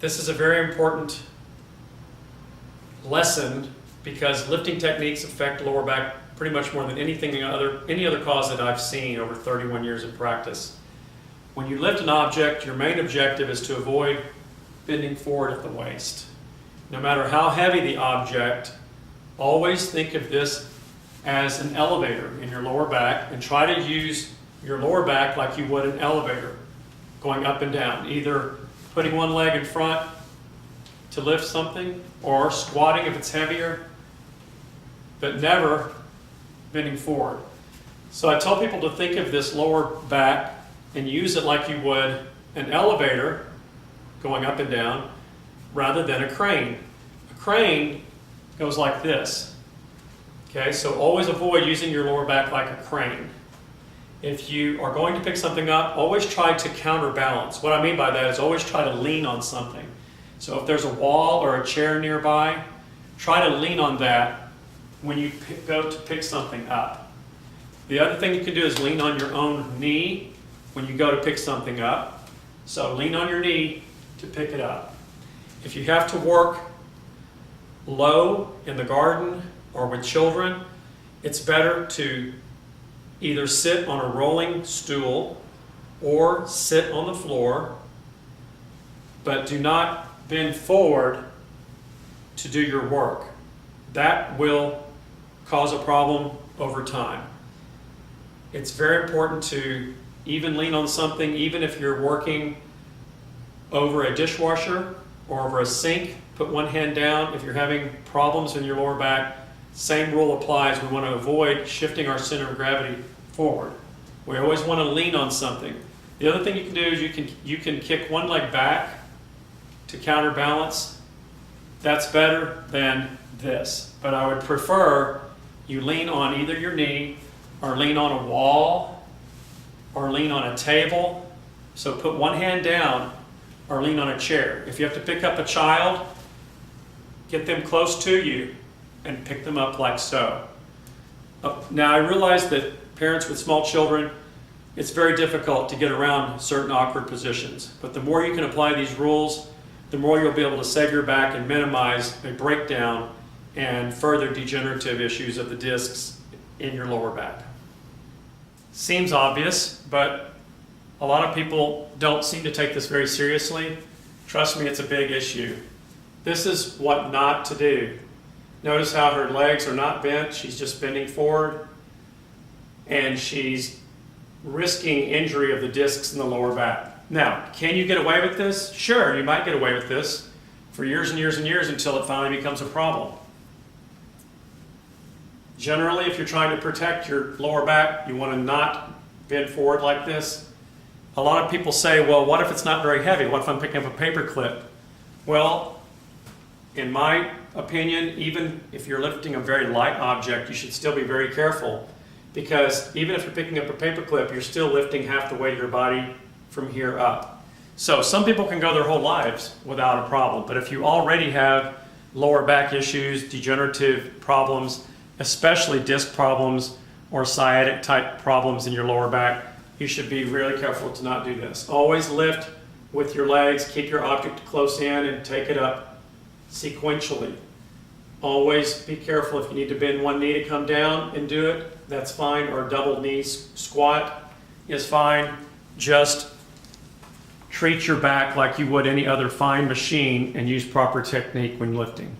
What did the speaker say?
This is a very important lesson because lifting techniques affect lower back pretty much more than any other cause that I've seen over 31 years of practice. When you lift an object, your main objective is to avoid bending forward at the waist. No matter how heavy the object, always think of this as an elevator in your lower back and try to use your lower back like you would an elevator, going up and down, either putting one leg in front to lift something or squatting if it's heavier, but never bending forward. So I tell people to think of this lower back and use it like you would an elevator going up and down rather than a crane. A crane goes like this. Okay, so always avoid using your lower back like a crane. If you are going to pick something up, always try to counterbalance. What I mean by that is always try to lean on something. So if there's a wall or a chair nearby, try to lean on that when you go to pick something up. The other thing you can do is lean on your own knee when you go to pick something up. So lean on your knee to pick it up. If you have to work low in the garden or with children, it's better to either sit on a rolling stool or sit on the floor, but do not bend forward to do your work. That will cause a problem over time. It's very important to even lean on something, even if you're working over a dishwasher or over a sink. Put one hand down. If you're having problems in your lower back, same rule applies. We want to avoid shifting our center of gravity forward. We always want to lean on something. The other thing you can do is you can kick one leg back to counterbalance. That's better than this. But I would prefer you lean on either your knee or lean on a wall or lean on a table. So put one hand down or lean on a chair. If you have to pick up a child, get them close to you and pick them up like so. Now I realize that parents with small children, it's very difficult to get around certain awkward positions. But the more you can apply these rules, the more you'll be able to save your back and minimize a breakdown and further degenerative issues of the discs in your lower back. Seems obvious, but a lot of people don't seem to take this very seriously. Trust me, it's a big issue. This is what not to do. Notice how her legs are not bent, she's just bending forward, and she's risking injury of the discs in the lower back. Now, can you get away with this? Sure, you might get away with this for years and years and years until it finally becomes a problem. Generally, if you're trying to protect your lower back, you want to not bend forward like this. A lot of people say, well, what if it's not very heavy? What if I'm picking up a paper clip? Well, in my opinion, even if you're lifting a very light object, you should still be very careful, because even if you're picking up a paper clip, you're still lifting half the weight of your body from here up. So some people can go their whole lives without a problem, but if you already have lower back issues, degenerative problems, especially disc problems or sciatic type problems in your lower back, you should be really careful to not do this. Always lift with your legs, keep your object close in and take it up sequentially. Always be careful if you need to bend one knee to come down and do it, that's fine, or a double knee squat is fine. Just treat your back like you would any other fine machine and use proper technique when lifting.